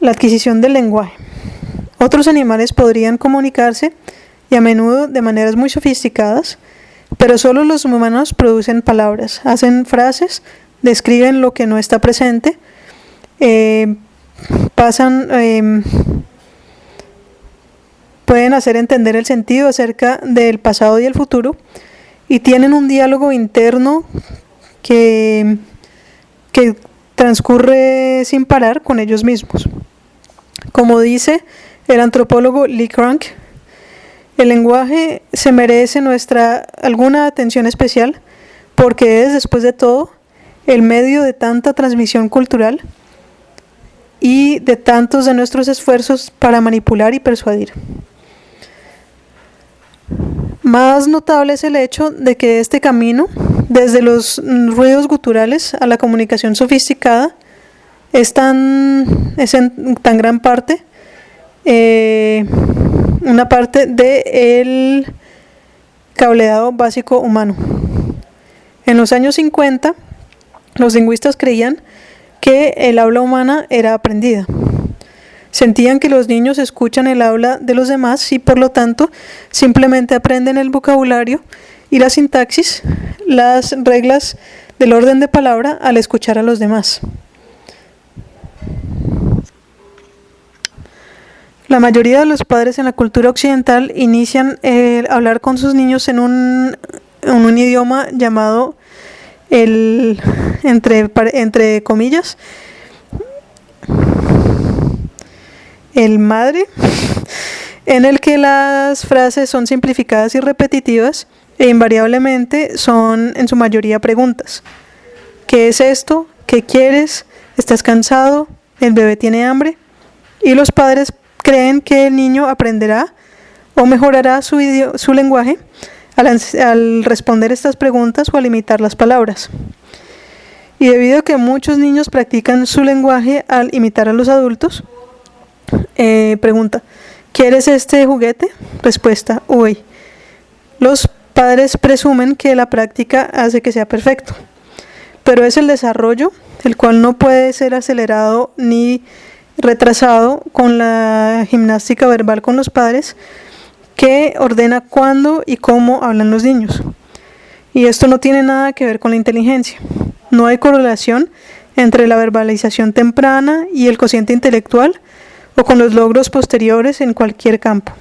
La adquisición del lenguaje. Otros animales podrían comunicarse y a menudo de maneras muy sofisticadas, pero solo los humanos producen palabras, hacen frases, describen lo que no está presente, pueden hacer entender el sentido acerca del pasado y el futuro y tienen un diálogo interno que transcurre sin parar con ellos mismos. Como dice el antropólogo Lee Crank, el lenguaje se merece alguna atención especial porque es, después de todo, el medio de tanta transmisión cultural y de tantos de nuestros esfuerzos para manipular y persuadir. Más notable es el hecho de que este camino, desde los ruidos guturales a la comunicación sofisticada, es en tan gran parte una parte del cableado básico humano. En los años 50, los lingüistas creían que el habla humana era aprendida. Sentían que los niños escuchan el habla de los demás y por lo tanto simplemente aprenden el vocabulario y la sintaxis, las reglas del orden de palabra al escuchar a los demás. La mayoría de los padres en la cultura occidental inician hablar con sus niños en un idioma llamado entre comillas, el madre, en el que las frases son simplificadas y repetitivas e invariablemente son en su mayoría preguntas. ¿Qué es esto? ¿Qué quieres? ¿Estás cansado? ¿El bebé tiene hambre? Y los padres creen que el niño aprenderá o mejorará su lenguaje al responder estas preguntas o al imitar las palabras. Y debido a que muchos niños practican su lenguaje al imitar a los adultos, pregunta, ¿quieres este juguete? Respuesta, uy. Los padres presumen que la práctica hace que sea perfecto, pero es el desarrollo, el cual no puede ser acelerado ni retrasado con la gimnástica verbal con los padres, que ordena cuándo y cómo hablan los niños. Y esto no tiene nada que ver con la inteligencia. No hay correlación entre la verbalización temprana y el cociente intelectual o con los logros posteriores en cualquier campo.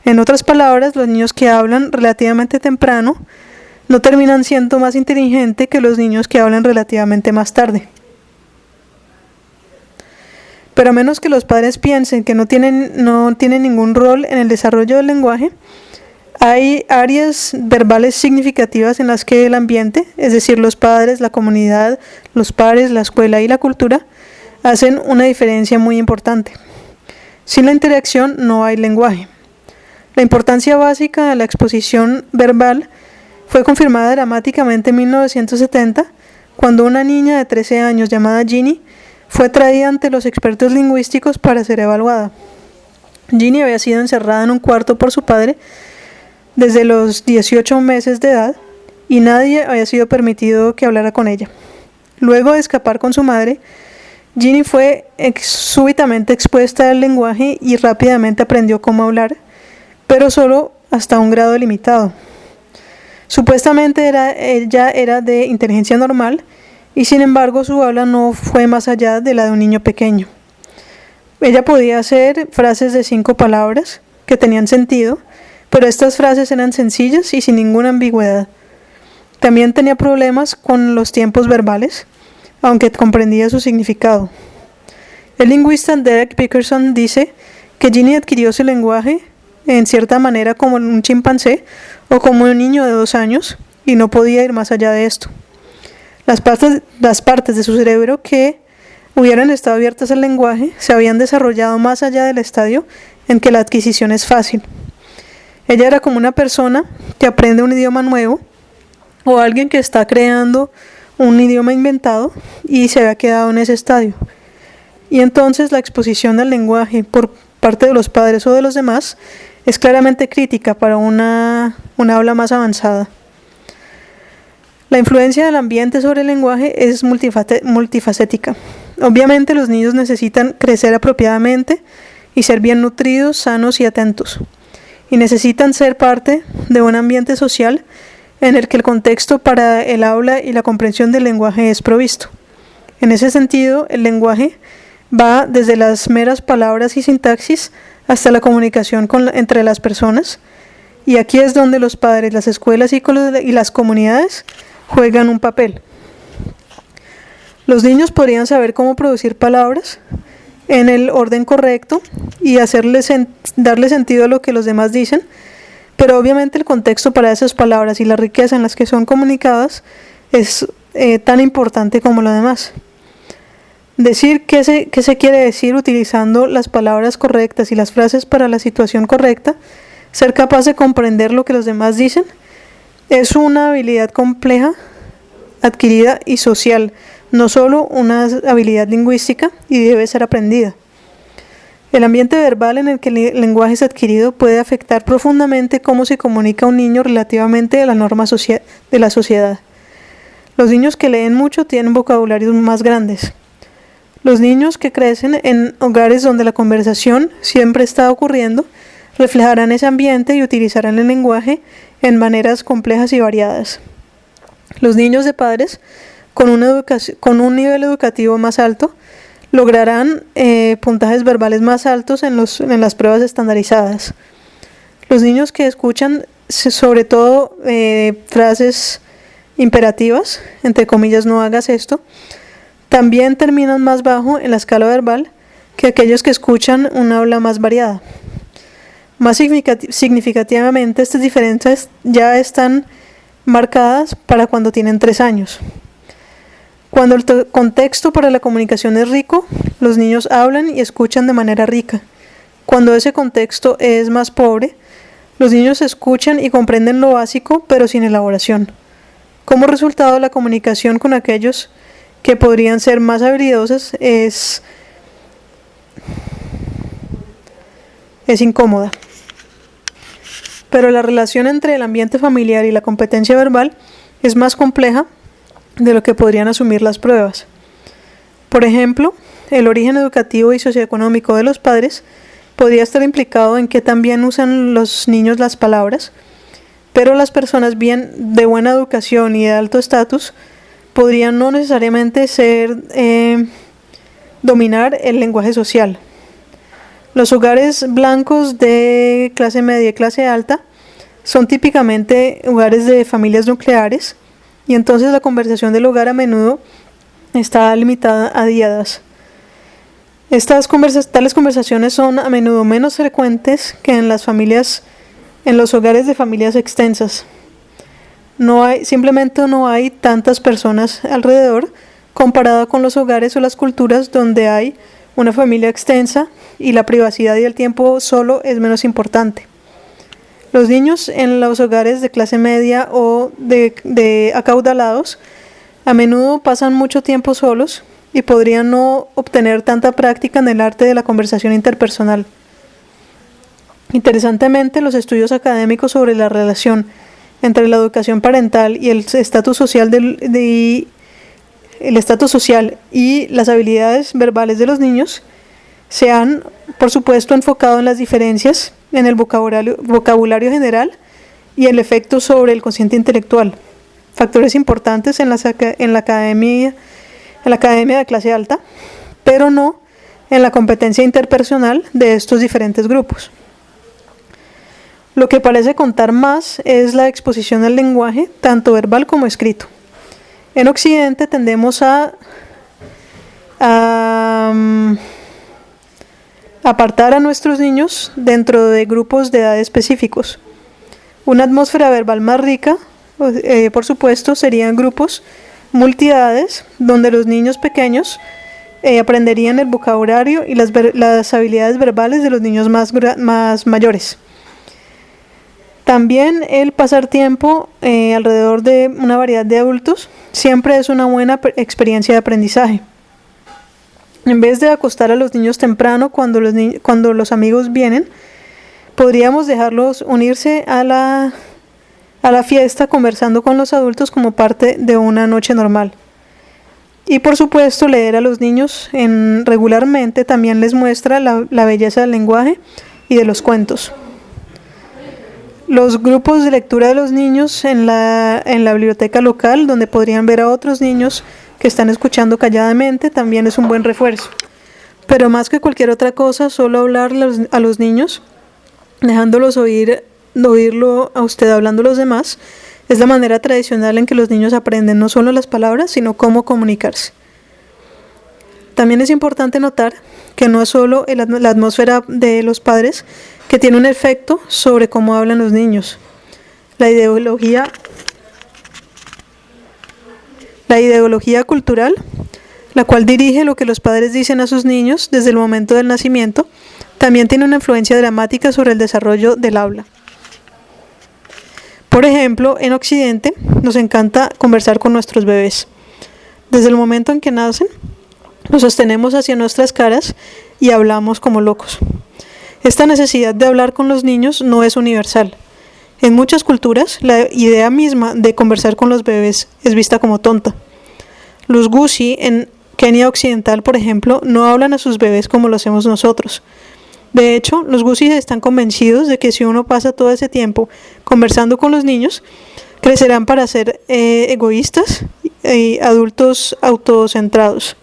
En otras palabras, los niños que hablan relativamente temprano no terminan siendo más inteligentes que los niños que hablan relativamente más tarde. Pero a menos que los padres piensen que no tienen ningún rol en el desarrollo del lenguaje, hay áreas verbales significativas en las que el ambiente, es decir, los padres, la comunidad, los pares, la escuela y la cultura, hacen una diferencia muy importante. Sin la interacción no hay lenguaje. La importancia básica de la exposición verbal fue confirmada dramáticamente en 1970, cuando una niña de 13 años llamada Ginny fue traída ante los expertos lingüísticos para ser evaluada. Ginny había sido encerrada en un cuarto por su padre desde los 18 meses de edad y nadie había sido permitido que hablara con ella. Luego de escapar con su madre, Ginny fue súbitamente expuesta al lenguaje y rápidamente aprendió cómo hablar, pero solo hasta un grado limitado. Supuestamente ella era de inteligencia normal y sin embargo su habla no fue más allá de la de un niño pequeño. Ella podía hacer frases de 5 palabras que tenían sentido, pero estas frases eran sencillas y sin ninguna ambigüedad. También tenía problemas con los tiempos verbales, aunque comprendía su significado. El lingüista Derek Pickerson dice que Ginny adquirió su lenguaje en cierta manera como un chimpancé o como un niño de 2 años y no podía ir más allá de esto. Las partes de su cerebro que hubieran estado abiertas al lenguaje se habían desarrollado más allá del estadio en que la adquisición es fácil. Ella era como una persona que aprende un idioma nuevo o alguien que está creando un idioma inventado y se había quedado en ese estadio. Y entonces la exposición del lenguaje por parte de los padres o de los demás es claramente crítica para una habla más avanzada. La influencia del ambiente sobre el lenguaje es multifacética. Obviamente los niños necesitan crecer apropiadamente y ser bien nutridos, sanos y atentos. Y necesitan ser parte de un ambiente social en el que el contexto para el habla y la comprensión del lenguaje es provisto. En ese sentido, el lenguaje va desde las meras palabras y sintaxis hasta la comunicación entre las personas. Y aquí es donde los padres, las escuelas y las comunidades juegan un papel. Los niños podrían saber cómo producir palabras en el orden correcto y darle sentido a lo que los demás dicen, pero obviamente el contexto para esas palabras y la riqueza en las que son comunicadas es tan importante como lo demás. Decir qué se quiere decir utilizando las palabras correctas y las frases para la situación correcta, ser capaz de comprender lo que los demás dicen, es una habilidad compleja, adquirida y social, no solo una habilidad lingüística, y debe ser aprendida. El ambiente verbal en el que el lenguaje es adquirido puede afectar profundamente cómo se comunica un niño relativamente a la norma de la sociedad. Los niños que leen mucho tienen vocabularios más grandes. Los niños que crecen en hogares donde la conversación siempre está ocurriendo reflejarán ese ambiente y utilizarán el lenguaje en maneras complejas y variadas. Los niños de padres con un nivel educativo más alto lograrán puntajes verbales más altos en las pruebas estandarizadas. Los niños que escuchan sobre todo frases imperativas, entre comillas, no hagas esto, también terminan más bajo en la escala verbal que aquellos que escuchan un habla más variada. Más significativamente, estas diferencias ya están marcadas para cuando tienen 3 años. Cuando el contexto para la comunicación es rico, los niños hablan y escuchan de manera rica. Cuando ese contexto es más pobre, los niños escuchan y comprenden lo básico, pero sin elaboración. Como resultado, la comunicación con aquellos que podrían ser más habilidosos es incómoda. Pero la relación entre el ambiente familiar y la competencia verbal es más compleja de lo que podrían asumir las pruebas. Por ejemplo, el origen educativo y socioeconómico de los padres podría estar implicado en que también usan los niños las palabras, pero las personas bien de buena educación y de alto estatus podrían no necesariamente dominar el lenguaje social. Los hogares blancos de clase media y clase alta son típicamente hogares de familias nucleares, y entonces la conversación del hogar a menudo está limitada a diadas. Tales conversaciones son a menudo menos frecuentes que en los hogares de familias extensas. Simplemente no hay tantas personas alrededor comparado con los hogares o las culturas donde hay una familia extensa y la privacidad y el tiempo solo es menos importante. Los niños en los hogares de clase media o de acaudalados a menudo pasan mucho tiempo solos y podrían no obtener tanta práctica en el arte de la conversación interpersonal. Interesantemente, los estudios académicos sobre la relación entre la educación parental y el estatus social y las habilidades verbales de los niños se han, por supuesto, enfocado en las diferencias en el vocabulario general y el efecto sobre el cociente intelectual, factores importantes en la academia de clase alta, pero no en la competencia interpersonal de estos diferentes grupos. Lo que parece contar más es la exposición al lenguaje, tanto verbal como escrito. En Occidente tendemos a apartar a nuestros niños dentro de grupos de edad específicos. Una atmósfera verbal más rica, por supuesto, serían grupos multiedades, donde los niños pequeños aprenderían el vocabulario y las habilidades verbales de los niños más mayores. También el pasar tiempo alrededor de una variedad de adultos siempre es una buena experiencia de aprendizaje. En vez de acostar a los niños temprano cuando los amigos vienen, podríamos dejarlos unirse a la fiesta conversando con los adultos como parte de una noche normal. Y por supuesto, leer a los niños regularmente también les muestra la belleza del lenguaje y de los cuentos. Los grupos de lectura de los niños en la biblioteca local, donde podrían ver a otros niños que están escuchando calladamente, también es un buen refuerzo. Pero más que cualquier otra cosa, solo hablar a los niños, dejándolos oírlo a usted hablando a los demás, es la manera tradicional en que los niños aprenden no solo las palabras, sino cómo comunicarse. También es importante notar que no es solo la atmósfera de los padres que tiene un efecto sobre cómo hablan los niños. La ideología cultural, la cual dirige lo que los padres dicen a sus niños desde el momento del nacimiento, también tiene una influencia dramática sobre el desarrollo del habla. Por ejemplo, en Occidente nos encanta conversar con nuestros bebés. Desde el momento en que nacen, nos sostenemos hacia nuestras caras y hablamos como locos. Esta necesidad de hablar con los niños no es universal. En muchas culturas, la idea misma de conversar con los bebés es vista como tonta. Los Gusii en Kenia Occidental, por ejemplo, no hablan a sus bebés como lo hacemos nosotros. De hecho, los Gusii están convencidos de que si uno pasa todo ese tiempo conversando con los niños, crecerán para ser egoístas y adultos autocentrados.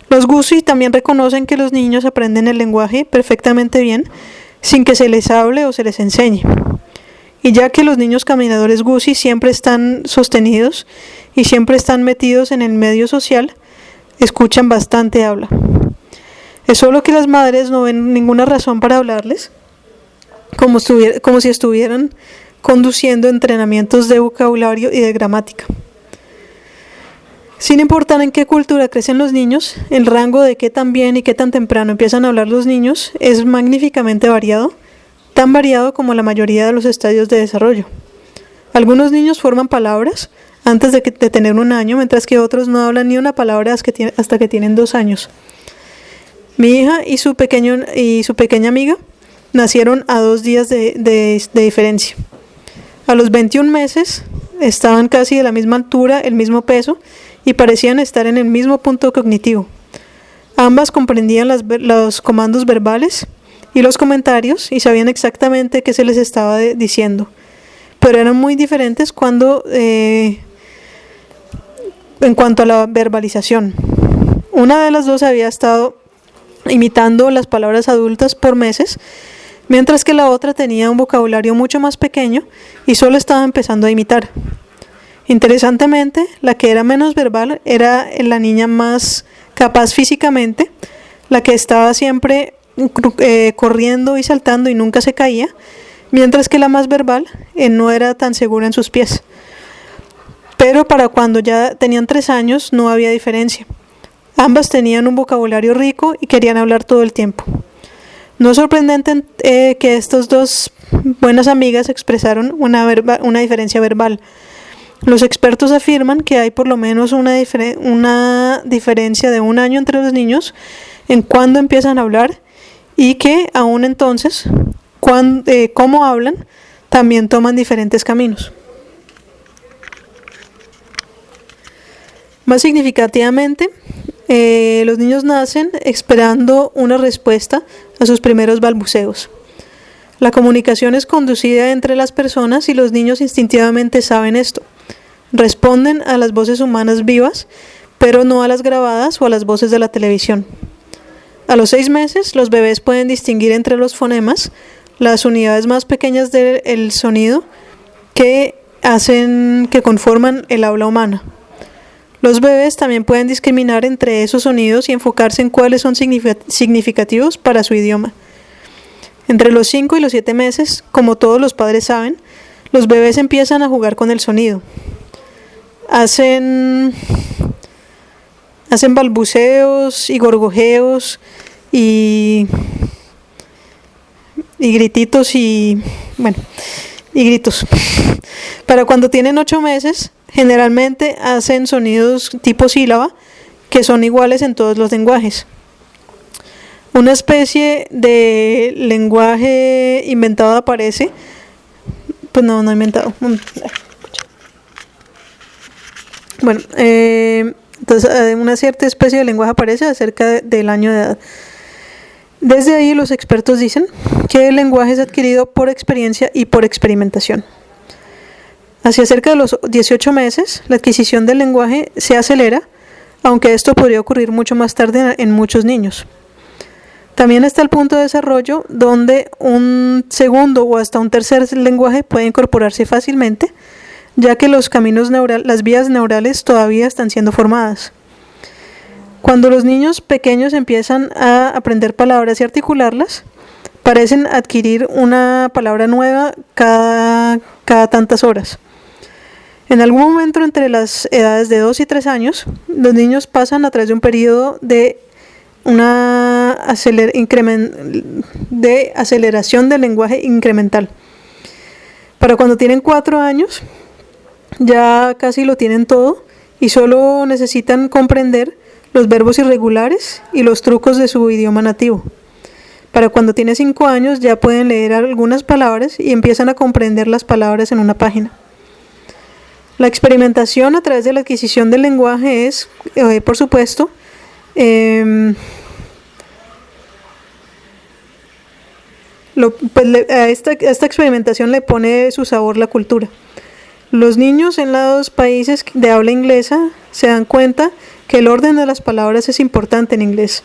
Los Gusii también reconocen que los niños aprenden el lenguaje perfectamente bien sin que se les hable o se les enseñe. Y ya que los niños caminadores Gusii siempre están sostenidos y siempre están metidos en el medio social, escuchan bastante habla. Es solo que las madres no ven ninguna razón para hablarles, como si estuvieran conduciendo entrenamientos de vocabulario y de gramática. Sin importar en qué cultura crecen los niños, el rango de qué tan bien y qué tan temprano empiezan a hablar los niños es magníficamente variado, tan variado como la mayoría de los estadios de desarrollo. Algunos niños forman palabras antes de tener 1 año, mientras que otros no hablan ni una palabra hasta que tienen 2 años. Mi hija y su pequeña amiga nacieron a 2 días de diferencia. A los 21 meses estaban casi de la misma altura, el mismo peso, y parecían estar en el mismo punto cognitivo. Ambas comprendían los comandos verbales y los comentarios y sabían exactamente qué se les estaba diciendo, pero eran muy diferentes en cuanto a la verbalización. Una de las dos había estado imitando las palabras adultas por meses, mientras que la otra tenía un vocabulario mucho más pequeño y solo estaba empezando a imitar. Interesantemente, la que era menos verbal era la niña más capaz físicamente, la que estaba siempre corriendo y saltando y nunca se caía, mientras que la más verbal no era tan segura en sus pies. Pero para cuando ya tenían 3 años no había diferencia. Ambas tenían un vocabulario rico y querían hablar todo el tiempo. No es sorprendente que estas dos buenas amigas expresaron una diferencia verbal. Los expertos afirman que hay por lo menos una diferencia de 1 año entre los niños en cuándo empiezan a hablar y que aún entonces, cómo hablan, también toman diferentes caminos. Más significativamente, los niños nacen esperando una respuesta a sus primeros balbuceos. La comunicación es conducida entre las personas y los niños instintivamente saben esto. Responden a las voces humanas vivas, pero no a las grabadas o a las voces de la televisión. A los 6 meses, los bebés pueden distinguir entre los fonemas, las unidades más pequeñas del sonido que conforman el habla humana. Los bebés también pueden discriminar entre esos sonidos y enfocarse en cuáles son significativos para su idioma. Entre los 5 y los 7 meses, como todos los padres saben, los bebés empiezan a jugar con el sonido. Hacen balbuceos y gorgojeos y grititos y gritos. Para cuando tienen 8 meses, generalmente hacen sonidos tipo sílaba que son iguales en todos los lenguajes. Una especie de lenguaje inventado aparece. Pues no inventado. Bueno, Entonces, una cierta especie de lenguaje aparece acerca del año de edad. Desde ahí los expertos dicen que el lenguaje es adquirido por experiencia y por experimentación. Hacia cerca de los 18 meses, la adquisición del lenguaje se acelera, aunque esto podría ocurrir mucho más tarde en muchos niños. También está el punto de desarrollo donde un segundo o hasta un tercer lenguaje puede incorporarse fácilmente, ya que las vías neurales todavía están siendo formadas. Cuando los niños pequeños empiezan a aprender palabras y articularlas, parecen adquirir una palabra nueva cada tantas horas. En algún momento entre las edades de 2 y 3 años, los niños pasan a través de un periodo de aceleración del lenguaje incremental. Para cuando tienen 4 años, ya casi lo tienen todo y solo necesitan comprender los verbos irregulares y los trucos de su idioma nativo. Para cuando tiene 5 años ya pueden leer algunas palabras y empiezan a comprender las palabras en una página. La experimentación a través de la adquisición del lenguaje es, por supuesto, a esta experimentación le pone su sabor la cultura. Los niños en los países de habla inglesa se dan cuenta que el orden de las palabras es importante en inglés.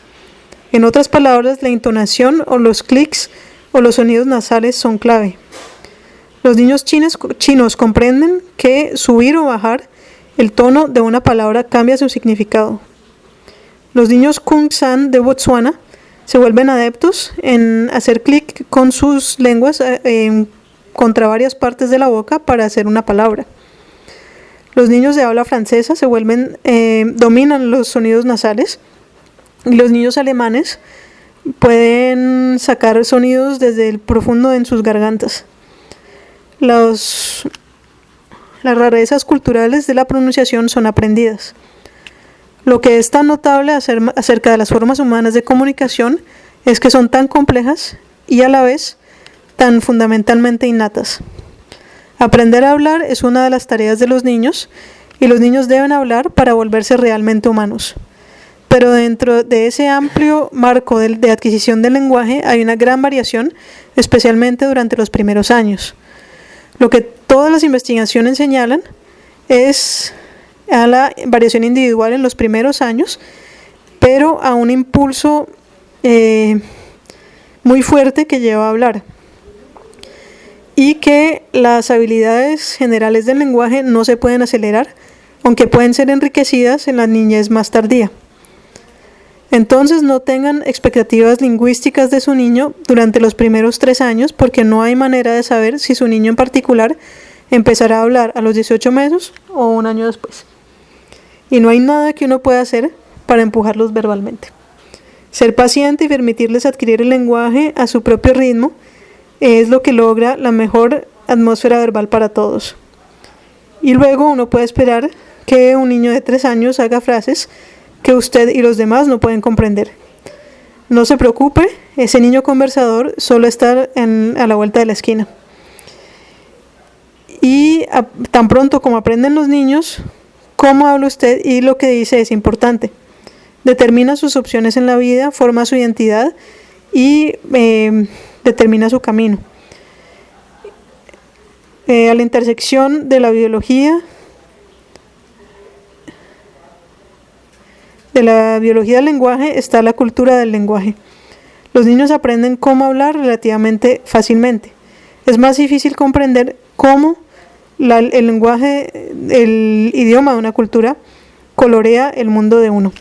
En otras palabras, la intonación o los clics o los sonidos nasales son clave. Los niños chinos comprenden que subir o bajar el tono de una palabra cambia su significado. Los niños Kung San de Botsuana se vuelven adeptos en hacer clic con sus lenguas contra varias partes de la boca para hacer una palabra. Los niños de habla francesa dominan los sonidos nasales y los niños alemanes pueden sacar sonidos desde el profundo en sus gargantas. Las rarezas culturales de la pronunciación son aprendidas. Lo que es tan notable acerca de las formas humanas de comunicación es que son tan complejas y a la vez tan fundamentalmente innatas. Aprender a hablar es una de las tareas de los niños y los niños deben hablar para volverse realmente humanos. Pero dentro de ese amplio marco de adquisición del lenguaje hay una gran variación, especialmente durante los primeros años. Lo que todas las investigaciones señalan es a la variación individual en los primeros años, pero a un impulso muy fuerte que lleva a hablar. Y que las habilidades generales del lenguaje no se pueden acelerar, aunque pueden ser enriquecidas en la niñez más tardía. Entonces no tengan expectativas lingüísticas de su niño durante los primeros 3 años, porque no hay manera de saber si su niño en particular empezará a hablar a los 18 meses o un año después. Y no hay nada que uno pueda hacer para empujarlos verbalmente. Ser paciente y permitirles adquirir el lenguaje a su propio ritmo es lo que logra la mejor atmósfera verbal para todos. Y luego uno puede esperar que un niño de 3 años haga frases que usted y los demás no pueden comprender. No se preocupe, ese niño conversador solo está a la vuelta de la esquina. Y tan pronto como aprenden los niños, cómo habla usted y lo que dice es importante. Determina sus opciones en la vida, forma su identidad y determina su camino. A la intersección de la biología del lenguaje está la cultura del lenguaje. Los niños aprenden cómo hablar relativamente fácilmente. Es más difícil comprender cómo el lenguaje, el idioma de una cultura colorea el mundo de uno.